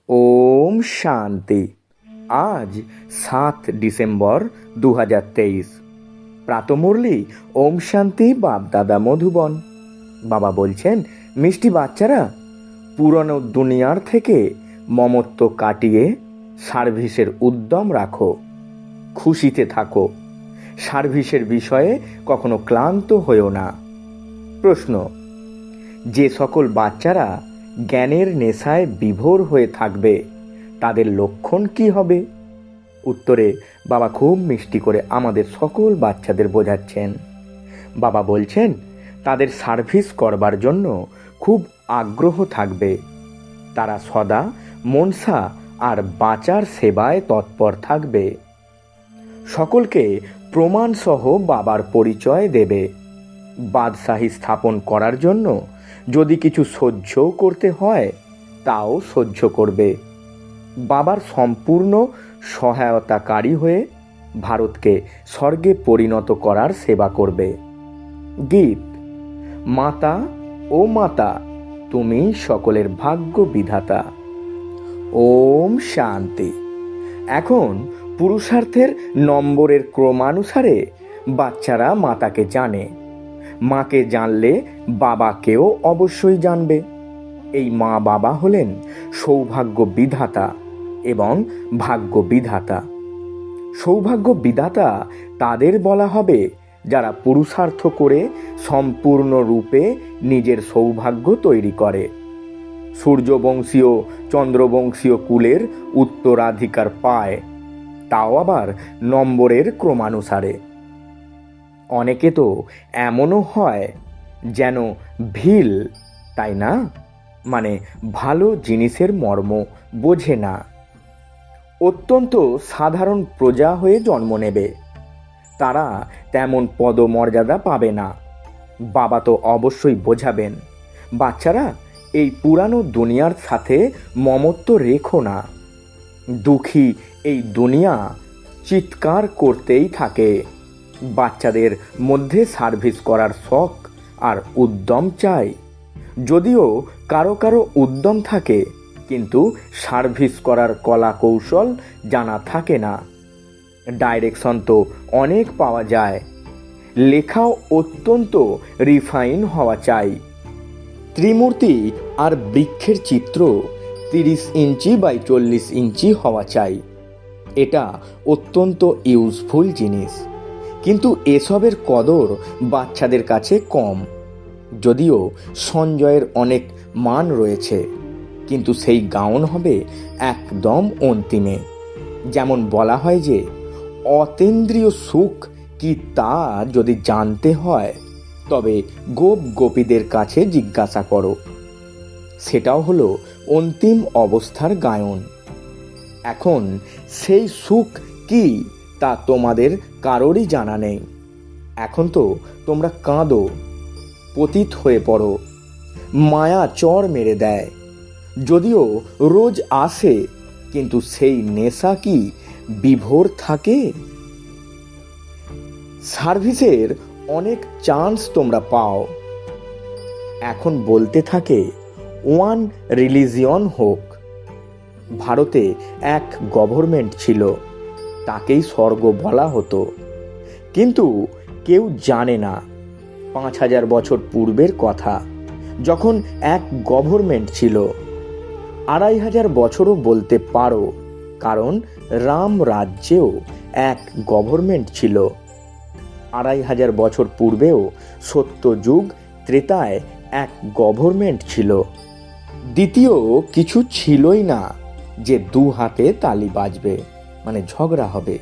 ওম শান্তি। আজ 7 ডিসেম্বর 2023। প্রাতঃমুরলি ওম শান্তি বাপ-দাদা মধুবন। বাবা বলছেন, মিষ্টি বাচ্চারা, পুরনো দুনিয়ার থেকে মমত্ব কাটিয়ে সার্ভিসের উদ্যম রাখো, খুশিতে থাকো, সার্ভিসের বিষয়ে কখনো ক্লান্ত হয়েও না। প্রশ্ন: যে সকল বাচ্চারা জ্ঞানের নেশায় বিভোর হয়ে থাকবে তাদের লক্ষণ কি হবে? উত্তরে বাবা খুব মিষ্টি করে আমাদের সকল বাচ্চাদের বোঝাচ্ছেন। বাবা বলছেন, তাদের সার্ভিস করবার জন্য খুব আগ্রহ থাকবে। তারা সদা মনসা আর বাঁচার সেবায় তৎপর থাকবে। সকলকে প্রমাণসহ বাবার পরিচয় দেবে। বাদশাহী স্থাপন করার জন্য যদি কিছু সহ্য করতে হয় তাও সহ্য করবে। বাবার সম্পূর্ণ সহায়তাকারী হয়ে ভারতকে স্বর্গে পরিণত করার সেবা করবে। গীত: মাতা ও মাতা, তুমি সকলের ভাগ্য বিধাতা। ওম শান্তি। এখন পুরুষার্থের নম্বরের ক্রমানুসারে বাচ্চারা মাতাকে জানে। মাকে জানলে বাবাকেও অবশ্যই জানবে। এই মা বাবা হলেন সৌভাগ্য বিধাতা এবং ভাগ্য বিধাতা। সৌভাগ্য বিধাতা তাদের বলা হবে যারা পুরুষার্থ করে সম্পূর্ণরূপে নিজের সৌভাগ্য তৈরি করে। সূর্যবংশীয় চন্দ্রবংশীয় কুলের উত্তরাধিকার পায়, তাও আবার নম্বরের ক্রমানুসারে। অনেকে তো এমনও হয় যেন ভিল, তাই না? মানে ভালো জিনিসের মর্ম বোঝে না। অত্যন্ত সাধারণ প্রজা হয়ে জন্ম নেবে। তারা তেমন পদমর্যাদা পাবে না। বাবা তো অবশ্যই বোঝাবেন, বাচ্চারা এই পুরানো দুনিয়ার সাথে মমত্ব রেখো না। দুঃখী এই দুনিয়া চিৎকার করতেই থাকে। বাচ্চাদের মধ্যে সার্ভিস করার শখ আর উদ্যম চাই। যদিও কারো কারো উদ্যম থাকে, কিন্তু সার্ভিস করার কলা কৌশল জানা থাকে না। ডাইরেকশন তো অনেক পাওয়া যায়, লেখাও অত্যন্ত রিফাইন হওয়া চাই। ত্রিমূর্তি আর বৃক্ষের চিত্র 30 ইঞ্চি বাই 40 ইঞ্চি হওয়া চাই। এটা অত্যন্ত ইউজফুল জিনিস, কিন্তু এসবের কদর বাচ্চাদের কাছে কম। যদিও সঞ্জয়ের অনেক মান রয়েছে, কিন্তু সেই গাউন হবে একদম অন্তিমে। যেমন বলা হয় যে অতীন্দ্রিয় সুখ কি তা যদি জানতে হয় তবে গোপ গোপীদের কাছে জিজ্ঞাসা করো। সেটাও হলো অন্তিম অবস্থার গায়ন। এখন সেই সুখ কি তা তোমাদের কারোরই জানা নেই। এখন তো তোমরা কাঁদো, পতিত হয়ে পড়ো, মায়া চর মেরে দেয়। যদিও রোজ আসে, কিন্তু সেই নেশা কি বিভোর থাকে? সার্ভিসের অনেক চান্স তোমরা পাও। এখন বলতে থাকে ওয়ান রিলিজিয়ন হোক। ভারতে এক গভর্নমেন্ট ছিল, তাকেই স্বর্গ বলা হতো। কিন্তু কেউ জানে না 5000 বছর পূর্বের কথা, যখন এক গভর্নমেন্ট ছিল। 2500 বছরও বলতে পারো, কারণ রাম রাজ্যেও এক গভর্নমেন্ট ছিল। 2500 বছর পূর্বেও সত্যযুগ ত্রেতায় এক গভর্নমেন্ট ছিল। দ্বিতীয় কিছু ছিলই না যে 2 হাতে তালি বাজবে, মানে ঝগড়া হবে।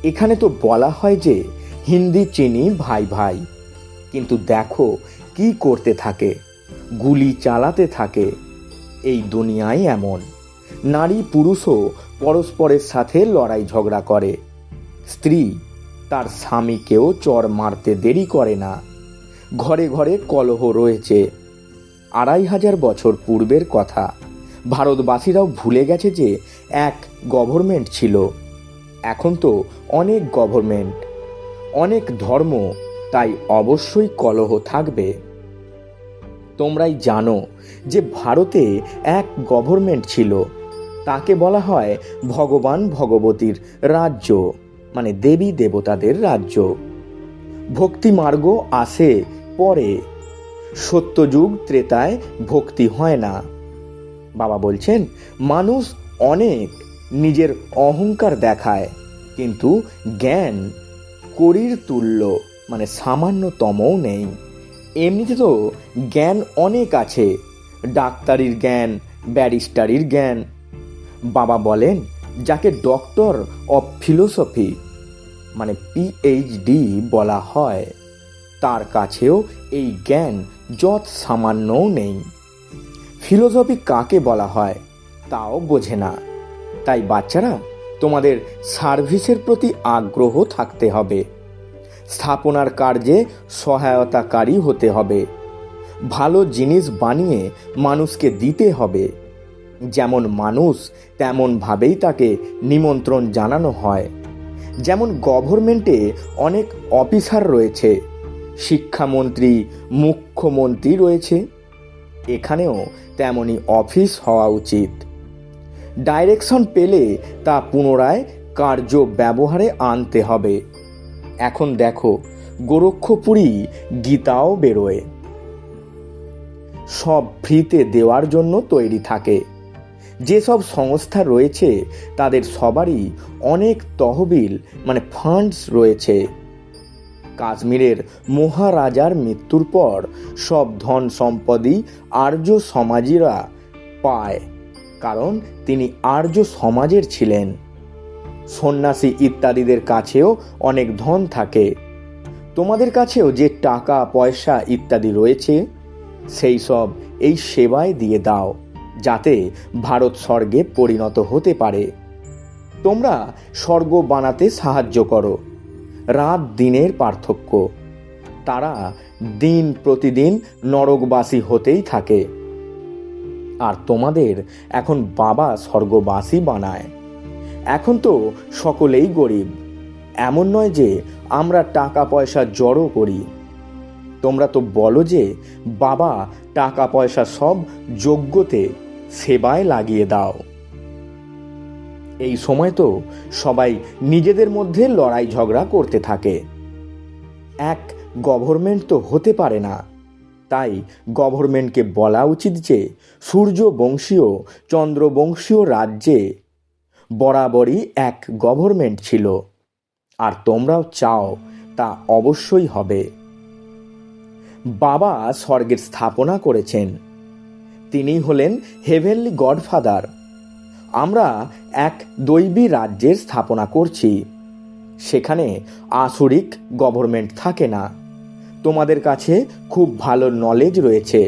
এখানে তো বলা হয় যে হিন্দি চিনি ভাই ভাই, কিন্তু দেখো কি করতে থাকে, গুলি চালাতে থাকে। এই দুনিয়ায় এমন নারী পুরুষও পরস্পরের সাথে লড়াই ঝগড়া করে। স্ত্রী তার স্বামীকেও চর মারতে দেরি করে না। ঘরে ঘরে কলহ রয়েছে। 2500 বছর পূর্বের কথা ভারতবাসীরাও ভুলে গেছে যে এক গভর্নমেন্ট ছিল। এখন তো অনেক গভর্নমেন্ট, অনেক ধর্ম, তাই অবশ্যই কলহ থাকবে। তোমরাই জানো যে ভারতে এক গভর্নমেন্ট ছিল, তাকে বলা হয় ভগবান ভগবতীর রাজ্য, মানে দেবী দেবতাদের রাজ্য। ভক্তি মার্গ আসে পরে, সত্যযুগ ত্রেতায় ভক্তি হয় না। বাবা বলছেন মানুষ অনেক নিজের অহংকার দেখায়, কিন্তু জ্ঞান করির তুল্য, মানে সামান্যতমও নেই। এমনিতে তো জ্ঞান অনেক আছে, ডাক্তারির জ্ঞান, ব্যারিস্টারির জ্ঞান। বাবা বলেন যাকে ডক্টর অফ ফিলোসফি, মানে পিএইচডি বলা হয়, তার কাছেও এই জ্ঞান যৎ সামান্যও নেই। ফিলোসফি কাকে বলা হয় তাও বোঝে না। তাই বাচ্চারা, তোমাদের সার্ভিসের প্রতি আগ্রহ থাকতে হবে, স্থাপনার কার্যে সহায়তাকারী হতে হবে, ভালো জিনিস বানিয়ে মানুষকে দিতে হবে। যেমন মানুষ তেমনভাবেই তাকে নিমন্ত্রণ জানানো হয়। যেমন গভর্নমেন্টে অনেক অফিসার রয়েছে, শিক্ষামন্ত্রী, মুখ্যমন্ত্রী রয়েছে, এখানেও তেমনই অফিস হওয়া উচিত। ডাইরেকশন পেলে তা পুনরায় কার্য ব্যবহারে আনতে হবে। এখন দেখো গোরক্ষপুরী গীতাও বেরোয়, সব ফ্রিতে দেওয়ার জন্য তৈরি থাকে। যেসব সংস্থা রয়েছে তাদের সবারই অনেক তহবিল, মানে ফান্ডস রয়েছে। কাশ্মীরের মহারাজার মৃত্যুর পর সব ধন সম্পদই আর্য সমাজীরা পায়, কারণ তিনি আর্য সমাজের ছিলেন। সন্ন্যাসী ইত্যাদিদের কাছেও অনেক ধন থাকে। তোমাদের কাছেও যে টাকা পয়সা ইত্যাদি রয়েছে, সেই সব এই সেবায় দিয়ে দাও, যাতে ভারত স্বর্গে পরিণত হতে পারে। তোমরা স্বর্গ বানাতে সাহায্য করো। রাত দিনের পার্থক্য, তারা দিন প্রতিদিন নরকবাসী হতেই থাকে, আর তোমাদের এখন বাবা স্বর্গবাসী বানায়। এখন তো সকলেই গরিব, এমন নয় যে আমরা টাকা পয়সা জড়ো করি। তোমরা তো বলো যে বাবা টাকা পয়সা সব যোগ্যতে সেবায় লাগিয়ে দাও। এই সময় তো সবাই নিজেদের মধ্যে লড়াই ঝগড়া করতে থাকে। এক গভর্নমেন্ট তো হতে পারে না। তাই গভর্নমেন্টকে বলা উচিত যে সূর্যবংশীয় চন্দ্রবংশীয় রাজ্যে বরাবরই এক গভর্নমেন্ট ছিল, আর তোমরাও চাও তা অবশ্যই হবে। বাবা স্বর্গের স্থাপনা করেছেন, তিনি হলেন হেভেনলি গডফাদার। আমরা এক দৈবী রাজ্যের স্থাপনা করছি, সেখানে আসরিক গভর্নমেন্ট থাকে না। তোমাদের কাছে খুব ভালো নলেজ রয়েছে,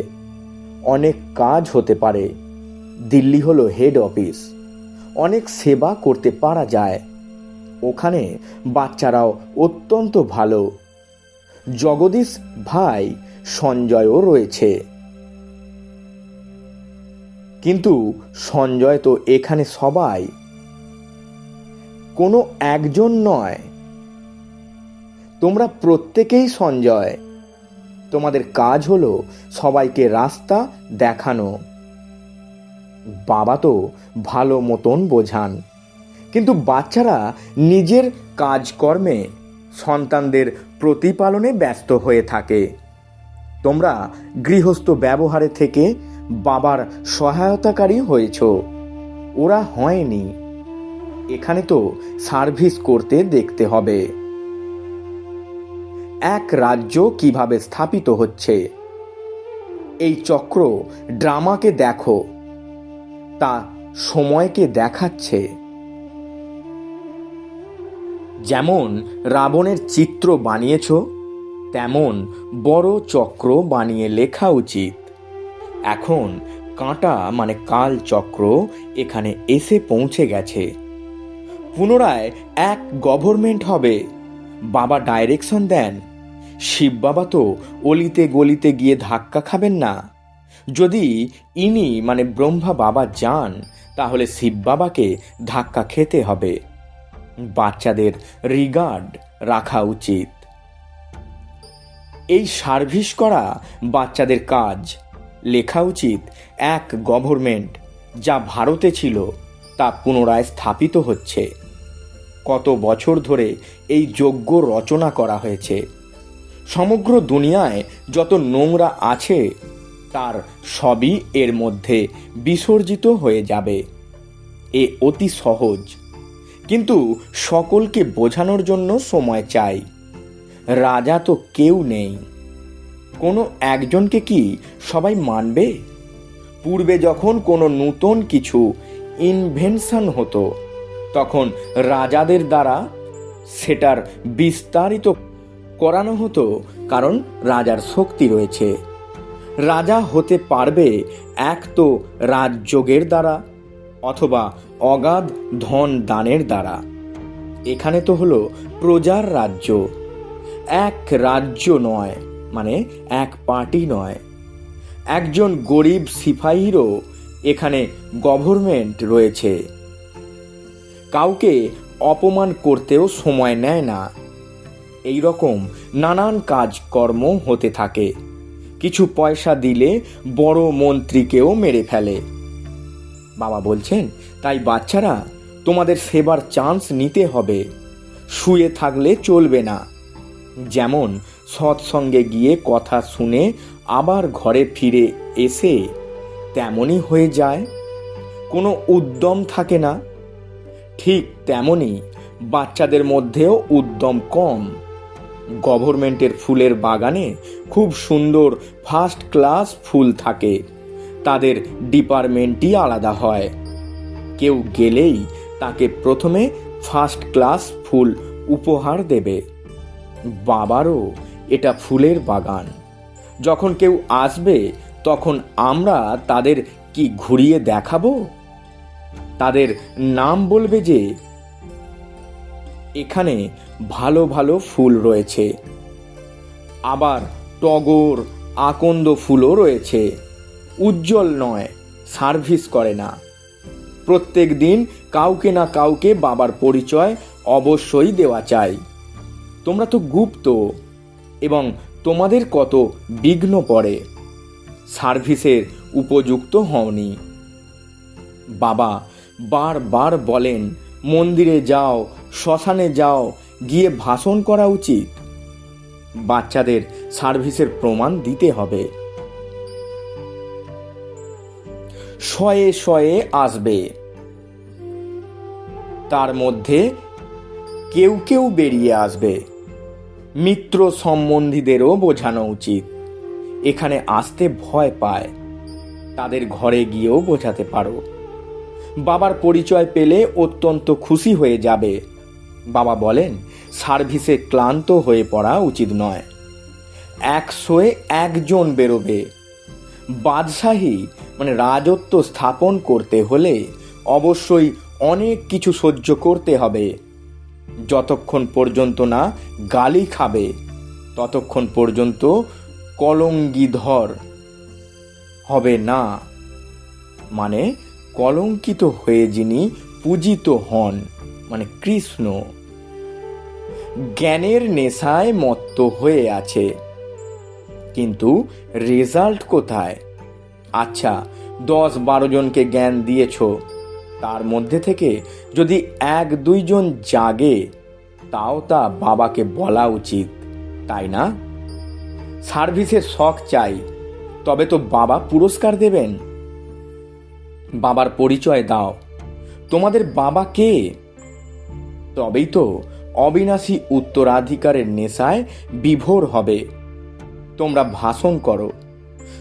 অনেক কাজ হতে পারে। দিল্লি হলো হেড অফিস, অনেক সেবা করতে পারা যায়। ওখানে বাচ্চারাও অত্যন্ত ভালো। জগদীশ ভাই সঞ্জয়ও রয়েছে, কিন্তু সঞ্জয় তো এখানে সবাই, কোনো একজন নয়। তোমরা প্রত্যেকেই সঞ্জয়। তোমাদের কাজ হলো সবাইকে রাস্তা দেখানো। বাবা তো ভালো মতন বোঝান, কিন্তু বাচ্চারা নিজের কাজকর্মে সন্তানদের প্রতিপালনে ব্যস্ত হয়ে থাকে। তোমরা গৃহস্থ ব্যবহারে থেকে বাবার সহায়তাকারী হয়েছ, ওরা হয়নি। এখানে তো সার্ভিস করতে দেখতে হবে। এক রাজ্য কিভাবে স্থাপিত হচ্ছে, এই চক্র ড্রামাকে দেখো, তা সময়কে দেখাচ্ছে। যেমন রাবণের চিত্র বানিয়েছ, তেমন বড় চক্র বানিয়ে লেখা উচিত। এখন কাঁটা মানে কাল চক্র এখানে এসে পৌঁছে গেছে। পুনরায় এক গভর্নমেন্ট হবে। বাবা ডাইরেকশন দেন। শিব বাবা তো অলিতে গলিতে গিয়ে ধাক্কা খাবেন না। যদি ইনি মানে ব্রহ্মা বাবা যান, তাহলে শিব বাবাকে ধাক্কা খেতে হবে। বাচ্চাদের রিগার্ড রাখা উচিত। এই সার্ভিস করা বাচ্চাদের কাজ। লেখা উচিত এক গভর্নমেন্ট যা ভারতে ছিল তা পুনরায় স্থাপিত হচ্ছে। কত বছর ধরে এই যজ্ঞ রচনা করা হয়েছে। সমগ্র দুনিয়ায় যত নোংরা আছে তার সবই এর মধ্যে বিসর্জিত হয়ে যাবে। এ অতি সহজ, কিন্তু সকলকে বোঝানোর জন্য সময় চাই। রাজা তো কেউ নেই, কোনো একজনকে কি সবাই মানবে? পূর্বে যখন কোনো নূতন কিছু ইনভেনশন হতো তখন রাজাদের দ্বারা সেটার বিস্তারিত করানো হতো, কারণ রাজার শক্তি রয়েছে। রাজা হতে পারবে এক তো রাজযোগের দ্বারা, অথবা অগাধ ধন দানের দ্বারা। এখানে তো হলো প্রজার রাজ্য, এক রাজ্য নয়, মানে এক পার্টি নয়। একজন গরিব সিপাহীরও এখানে গভর্নমেন্ট রয়েছে। কাউকে অপমান করতেও সময় নেয় না। এই রকম নানান কাজকর্ম হতে থাকে। কিছু পয়সা দিলে বড় মন্ত্রীকেও মেরে ফেলে। বাবা বলছেন, তাই বাচ্চারা, তোমাদের সেবার চান্স নিতে হবে, শুয়ে থাকলে চলবে না। যেমন সৎসঙ্গে গিয়ে কথা শুনে আবার ঘরে ফিরে এসে তেমনই হয়ে যায়, কোনো উদ্যম থাকে না। ঠিক তেমনি বাচ্চাদের মধ্যেও উদ্যম কম। গভর্নমেন্টের ফুলের বাগানে খুব সুন্দর ফার্স্ট ক্লাস ফুল থাকে, তাদের ডিপার্টমেন্টই আলাদা হয়। কেউ গেলেই তাকে প্রথমে ফার্স্ট ক্লাস ফুল উপহার দেবে। বাবারও এটা ফুলের বাগান। যখন কেউ আসবে তখন আমরা তাদের কি ঘুরিয়ে দেখাবো? তাদের নাম বলবে যে এখানে ভালো ভালো ফুল রয়েছে, আবার টগর আকন্দ ফুলও রয়েছে। উজ্জ্বল নয়, সার্ভিস করে না। প্রত্যেক দিন কাউকে না কাউকে বাবার পরিচয় অবশ্যই দেওয়া চাই। তোমরা তো গুপ্ত, এবং তোমাদের কত বিঘ্ন পড়ে, সার্ভিসের উপযুক্ত হওনি। বাবা বারবার বলেন, মন্দিরে যাও, শ্মশানে যাও, গিয়ে ভাষণ করা উচিত। বাচ্চাদের সার্ভিসের প্রমাণ দিতে হবে। শয়ে শয়ে আসবে, তার মধ্যে কেউ কেউ বেরিয়ে আসবে। মিত্র সম্বন্ধীদেরও বোঝানো উচিত। এখানে আসতে ভয় পায়, তাদের ঘরে গিয়েও বোঝাতে পারো। বাবার পরিচয় পেলে অত্যন্ত খুশি হয়ে যাবে। বাবা বলেন, সার্ভিসে ক্লান্ত হয়ে পড়া উচিত নয়। 100-এ 1 জন বেরোবে। বাদশাহী মানে রাজত্ব স্থাপন করতে হলে অবশ্যই অনেক কিছু সহ্য করতে হবে। যতক্ষণ পর্যন্ত না গালি খাবে ততক্ষণ পর্যন্ত কলঙ্কিধর হবে না। মানে কলঙ্কিত হয়ে যিনি পূজিত হন, মানে কৃষ্ণ। জ্ঞানের নেশায় মত্ত হয়ে আছে, কিন্তু রেজাল্ট কোথায়? আচ্ছা, 10-12 জনকে জ্ঞান দিয়েছ, তার মধ্যে থেকে যদি 1-2 জন জাগে, তাও তা বাবাকে বলা উচিত, তাই না? সার্ভিসের শখ চাই, তবে তো বাবা পুরস্কার দেবেন। বাবার পরিচয় দাও, তোমাদের বাবা কে? তবেই তো অবিনাশী উত্তরাধিকারের নেশায় বিভোর হবে। তোমরা ভাষণ করো।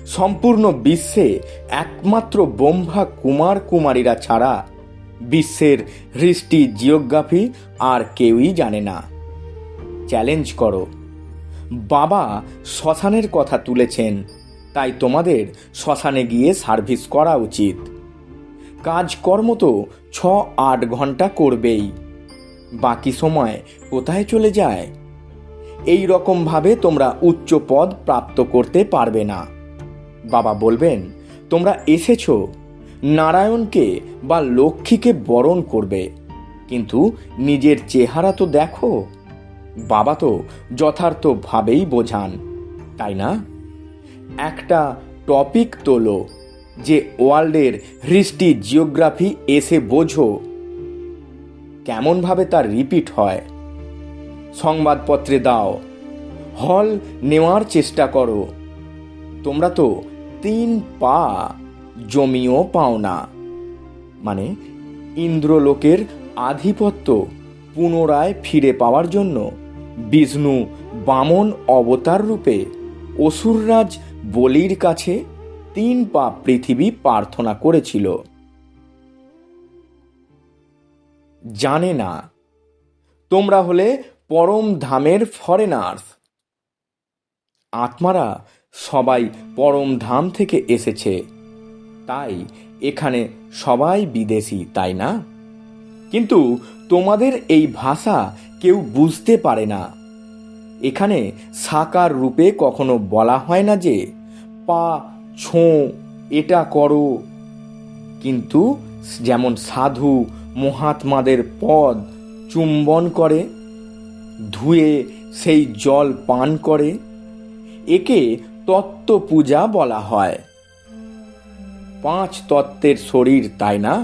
সম্পূর্ণ বিশ্বে একমাত্র ব্রহ্মা কুমার কুমারীরা ছাড়া বিশ্বের হিস্ট্রি জিওগ্রাফি আর কেউই জানে না। চ্যালেঞ্জ করো। বাবা শ্মশানের কথা তুলেছেন, তাই তোমাদের শ্মশানে গিয়ে সার্ভিস করা উচিত। কাজকর্ম তো 6-8 ঘন্টা করবেই, বাকি সময় কোথায় চলে যায়? এই রকমভাবে তোমরা উচ্চ পদ প্রাপ্ত করতে পারবে না। বাবা বলবেন, তোমরা এসেছো নারায়ণকে বা লক্ষ্মীকে বরণ করবে, কিন্তু নিজের চেহারা তো দেখো। বাবা তো যথার্থভাবেই বোঝান, তাই না? একটা টপিক তোলো, যে ওয়ার্ল্ডের হিস্ট্রি জিওগ্রাফি এসে বোঝো কেমনভাবে তার রিপিট হয়। সংবাদপত্রে দাও, হল নেওয়ার চেষ্টা করো। তোমরা তো 3 পা জমিও পাও না। মানে ইন্দ্রলোকের আধিপত্য পুনরায় ফিরে পাওয়ার জন্য বিষ্ণু বামন অবতার রূপে অসুররাজ বলির কাছে 3 পা পৃথিবী প্রার্থনা করেছিল। জানে না তোমরা হলে পরম ধামের ফরেনার্স। আত্মারা সবাই পরম ধাম থেকে এসেছে, তাই এখানে সবাই বিদেশি, তাই না? কিন্তু তোমাদের এই ভাষা কেউ বুঝতে পারে না। এখানে সাকার রূপে কখনো বলা হয় না যে পা ছো এটা করো, কিন্তু যেমন সাধু মহাত্মাদের পদ চুম্বন করে, ধুয়ে সেই জল পান করে, একে তত্ত্ব পূজা বলা হয়। 5 তত্ত্বের শরীর, তাই না?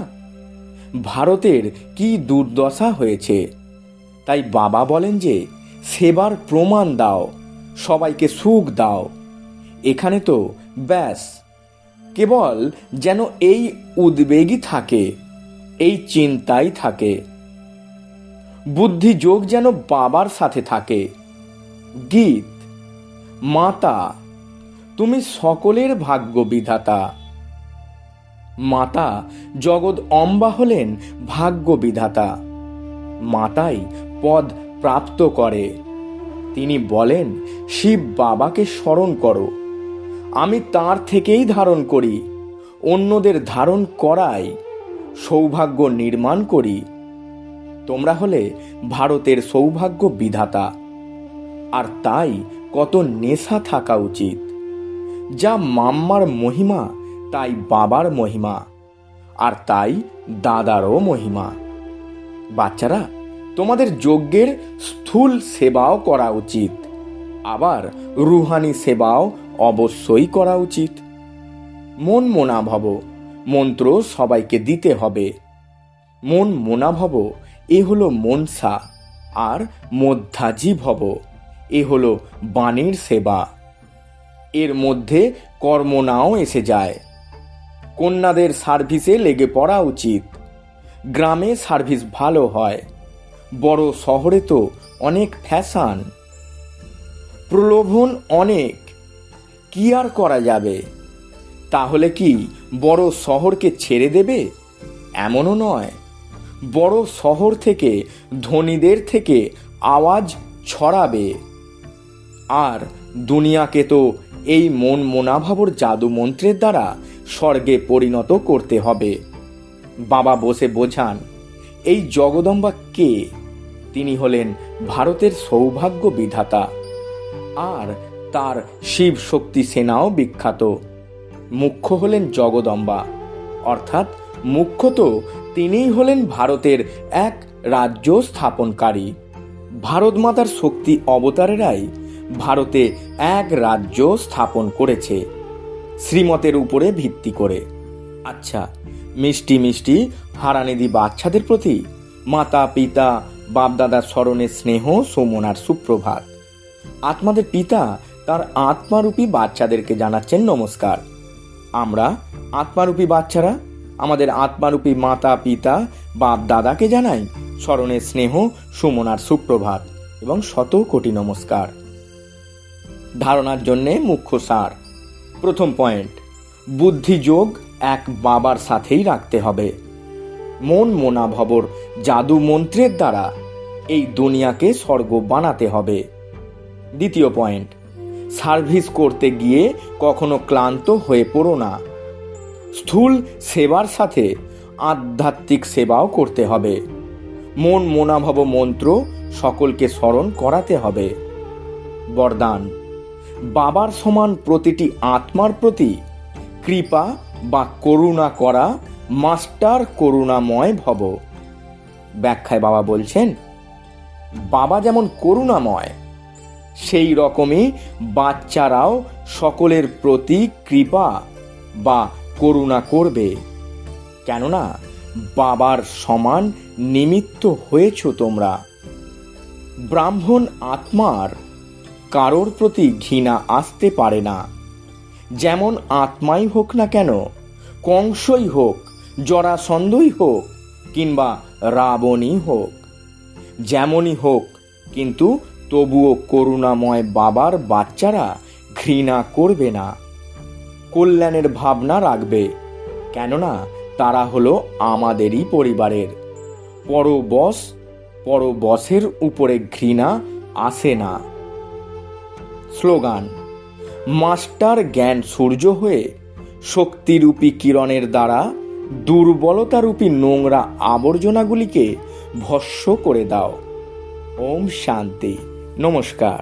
ভারতের কি দুর্দশা হয়েছে, তাই বাবা বলেন যে সেবার প্রমাণ দাও, সবাইকে সুখ দাও। এখানে তো ব্যাস কেবল যেন এই উদ্বেগই থাকে, এই চিন্তাই থাকে। বুদ্ধি যোগ যেন বাবার সাথে থাকে। গীত, মাতা তুমি সকলের ভাগ্য বিধাতা। মাতা জগৎ অম্বা হলেন ভাগ্য বিধাতা। মাতাই পদ প্রাপ্ত করে। তিনি বলেন শিব বাবাকে স্মরণ করো, আমি তার থেকেই ধারণ করি, অন্যদের ধারণ করাই, সৌভাগ্য নির্মাণ করি। তোমরা হলে ভারতের সৌভাগ্য বিধাতা। আর তাই কত নেশা থাকা উচিত। যা মাম্মার মহিমা তাই বাবার মহিমা, আর তাই দাদারও মহিমা। বাচ্চারা, তোমাদের যজ্ঞের স্থূল সেবাও করা উচিত, আবার রুহানি সেবাও অবশ্যই করা উচিত। মন মোনা ভব মন্ত্র সবাইকে দিতে হবে। মন মোনা ভব এ হলো মনসা, আর মধ্যাজি ভব এ হলো বাণীর সেবা। এর মধ্যে কর্মনাও এসে যায়। কন্যাদের সার্ভিসে লেগে পড়া উচিত। গ্রামে সার্ভিস ভালো হয়, বড় শহরে তো অনেক ফ্যাশন, প্রলোভন অনেক, কি আর করা যাবে? তাহলে কি বড় শহরকে ছেড়ে দেবে? এমনও নয়। বড় শহর থেকে ধনীদের থেকে আওয়াজ ছড়াবে। আর দুনিয়াকে তো এই মন মোনাভাবর জাদু মন্ত্রের দ্বারা স্বর্গে পরিণত করতে হবে। বাবা বসে বোঝান এই জগদম্বা কে? তিনি হলেন ভারতের সৌভাগ্য বিধাতা, আর তার শিব শক্তি সেনাও বিখ্যাত। মুখ্য হলেন জগদম্বা, অর্থাৎ মুখ্য তো তিনিই হলেন ভারতের এক রাজ্য স্থাপনকারী। ভারত মাতার শক্তি অবতারেরাই ভারতে এক রাজ্য স্থাপন করেছে শ্রীমতের উপরে ভিত্তি করে। আচ্ছা, মিষ্টি মিষ্টি হারানিধি বাচ্চাদের প্রতি মাতা পিতা বাপদাদার স্মরণে স্নেহ সুমনার সুপ্রভাত। আত্মাদের পিতা তার আত্মারূপী বাচ্চাদেরকে জানাচ্ছেন নমস্কার। আমরা আত্মারূপী বাচ্চারা আমাদের আত্মারূপী মাতা পিতা বাপ দাদাকে জানাই স্মরণে স্নেহ সুমনার সুপ্রভাত এবং শত কোটি নমস্কার। ধারণার জন্যে মুখ্য সার। প্রথম পয়েন্ট, বুদ্ধিযোগ এক বাবার সাথেই রাখতে হবে। মন মোনাভবর জাদু মন্ত্রের দ্বারা এই দুনিয়াকে স্বর্গ বানাতে হবে। দ্বিতীয় পয়েন্ট, সার্ভিস করতে গিয়ে কখনো ক্লান্ত হয়ে পড়ো না। স্থূল সেবার সাথে আধ্যাত্মিক সেবাও করতে হবে। মন মোনাভব মন্ত্র সকলকে স্মরণ করাতে হবে। বরদান, বাবার সমান প্রতিটি আত্মার প্রতি কৃপা বা করুণা করা, মাস্টার করুণাময় ভব। ব্যাখ্যায় বাবা বলছেন, বাবা যেমন করুণাময়, সেই রকমই বাচ্চারাও সকলের প্রতি কৃপা বা করুণা করবে, কেননা বাবার সমান নিমিত্ত হয়েছ তোমরা। ব্রাহ্মণ আত্মার কারোর প্রতি ঘৃণা আসতে পারে না। যেমন আত্মাই হোক না কেন, কংসই হোক, জরাসন্ধই হোক, কিংবা রাবণই হোক, যেমনই হোক, কিন্তু তবুও করুণাময় বাবার বাচ্চারা ঘৃণা করবে না, কল্যাণের ভাবনা রাখবে, কেননা তারা হলো আমাদেরই পরিবারের। পরবশের উপরে ঘৃণা আসে না। স্লোগান: মাস্টার জ্ঞান সূর্য হয়ে শক্তিরূপী কিরণের দ্বারা দুর্বলতারূপী নোংরা আবর্জনাগুলিকে ভস্ম করে দাও। ওম শান্তি। নমস্কার।